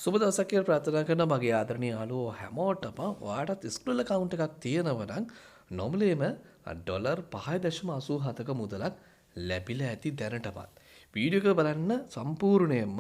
සුබ දවසක් කියලා ප්‍රාර්ථනා කරනවා මගේ ආදරණීය යාළුවෝ හැමෝටම. ඔයාටත් ස්ක්‍රීන් account එකක් තියෙනවා නම් නොමිලේම ඩොලර් 5.87ක මුදලක් ලැබිලා ඇති දැනටමත්. වීඩියෝ එක බලන්න සම්පූර්ණයෙන්ම.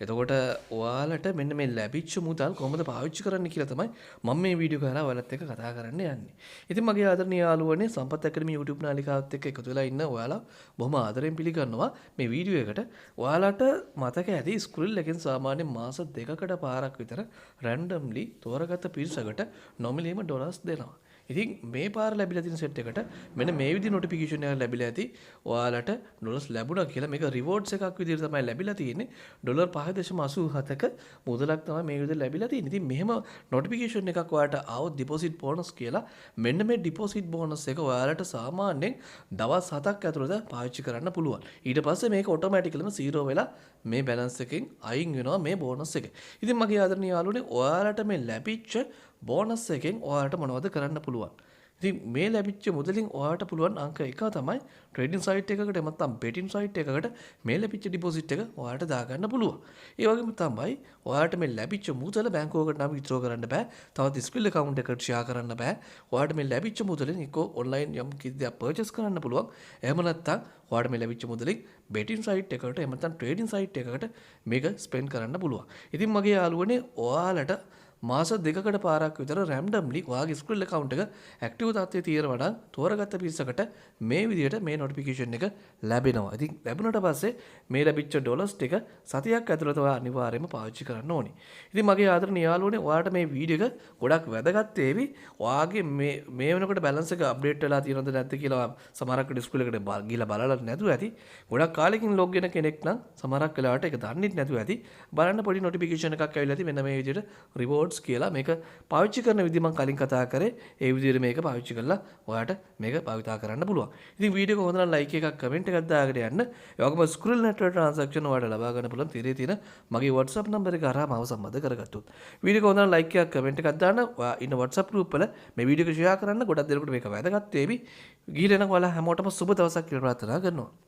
එතකොට ඔයාලට මෙන්න මේ ලැබිච්ච මුදල් කොහොමද පාවිච්චි කරන්න කියලා තමයි මම මේ වීඩියෝ කරලා ඔයාලත් එක්ක කතා කරන්න යන්නේ. ඉතින් මගේ ආදරණීය යාළුවනේ සම්පත් ඇකඩමි YouTube නාලිකාවත් එක්ක එකතු වෙලා ඉන්න ඔයාලා බොහොම ආදරෙන් පිළිගන්නවා මේ වීඩියෝ එකට. ඔයාලට මතක ඇති ස්ක්‍රීන් එකෙන් සාමාන්‍යයෙන් මාස දෙකකට පාරක් විතර රැන්ඩම්ලි තෝරගත්ත පිරිසකට නොමිලේම ඩොලර්ස් දෙනවා. ඉතින් මේ පාර ලැබිලා තියෙන සෙට් එකට මෙන්න මේ විදිහේ නොටිෆිකේෂන් එකක් ලැබිලා ඇති. ඔයාලට ඩොලර්ස් ලැබුණා කියලා මේක රිවෝඩ්ස් එකක් විදිහට තමයි ලැබිලා තියෙන්නේ. ඩොලර් 5.87ක මුදලක් තමයි මේ විදිහට ලැබිලා තියෙන්නේ. ඉතින් මෙහෙම නොටිෆිකේෂන් එකක් ඔයාලට ආවොත් ඩිපොසිට් බෝනස් කියලා මෙන්න මේ ඩිපොසිට් බෝනස් එක ඔයාලට සාමාන්‍යයෙන් දවස් 7ක් ඇතුළත පාවිච්චි කරන්න පුළුවන්. ඊට පස්සේ මේක ඔටෝමැටිකලිම 0 වෙලා මේ බැලන්ස් එකෙන් අයින් වෙනවා මේ බෝනස් එක. ඉතින් මගේ ආදරණීය යාළුවනේ ඔයාලට මේ ලැබිච්ච බෝනස් එකෙන් ඔයාලට මොනවද කරන්න පුළුවන්? ඉතින් මේ ලැබිච්ච මුදලින් ඔයාලට පුළුවන් අංක එක තමයි ට්‍රේඩින් සයිට් එකකට එහෙම නැත්නම් බෙටින් සයිට් එකකට මේ ලැබිච්ච ඩිපොසිට් එක ඔයාලට දාගන්න පුළුවන්. ඒ වගේම තමයි ඔයාලට මේ ලැබිච්ච මුදල බැංකුවකට නම් විත්ඩ්‍රෝ කරන්න බෑ. තවත් ස්ක්‍රීන් account එකකට ෂෙයා කරන්න බෑ. ඔයාලට මේ ලැබිච්ච මුදලෙන් එක්ක ඔන්ලයින් යම් කිසි දෙයක් පර්චේස් කරන්න පුළුවන්. එහෙම නැත්නම් ඔයාලට මේ ලැබිච්ච මුදලින් බෙටින් සයිට් එකකට එහෙම නැත්නම් ට්‍රේඩින් සයිට් එකකට මේක ස්පෙන්ඩ් කරන්න පුළුවන්. ඉතින් මගේ යාළුවනේ ඔයාලට මාස දෙකකට පාරක් විතර රැන්ඩම්ලි ඔයාගේ ස්ක්‍රීන් account එක ඇක්ටිව් තත්ත්වයේ තියෙනවා නම් තෝරගත්ත පිරිසකට මේ විදිහට මේ නොටිෆිකේෂන් එක ලැබෙනවා. ඉතින් ලැබුණාට පස්සේ මේ ලැබිච්ච ඩොලර්ස් ටික සතියක් ඇතුළත ඔයා අනිවාර්යයෙන්ම පාවිච්චි කරන්න ඕනේ. ඉතින් මගේ ආදරණීය යාළුවනේ ඔයාලට මේ වීඩියෝ එක ගොඩක් වැදගත් වේවි. ඔයාගේ මේ වෙනකොට බැලන්ස් එක අප්ඩේට් වෙලා තියෙනවද නැද්ද කියලා සමහරක් ඩිස්ප්ලේ එකට ගිහලා බලලා නැතුව ඇති. ගොඩක් කාලෙකින් ලොග් වෙන කෙනෙක් නම් සමහරක් වෙලාවට ඒක දන්නේ නැතුව ඇති. බලන්න පොඩි නොටිෆිකේෂන් එකක් ඇවිල්ලා ඇති මෙන්න මේ විදිහට රිවෝඩ්ස් කියලා මේක පාවිච්චි කරන විදිහ මම කලින් කතා කරේ. ඒ විදිහට මේක පාවිච්චි කරලා ඔයාලට මේක භාවිතා කරන්න පුළුවන්. ඉතින් වීඩියෝ එක හොඳ නම් ලයික් එකක් කමෙන්ට් එකක් දාගෙන යන්න. ඒ වගේම ස්ක්‍රීන් network transaction ඔයාලට ලබා ගන්න පුළුවන් තිරේ තියෙන මගේ WhatsApp නම්බර එක හරහා මාව සම්බන්ධ කරගත්තොත්. වීඩියෝ එක හොඳ නම් ලයික් එකක් කමෙන්ට් එකක් දාන්න. ඔයා ඉන්න WhatsApp group වල මේ වීඩියෝ එක ෂෙයා කරන්න. ගොඩක් දෙනෙකුට මේක වැදගත් වේවි. ගිහින් එනකොට ඔයාලා හැමෝටම සුබ දවසක් කියලා ප්‍රාර්ථනා කරනවා.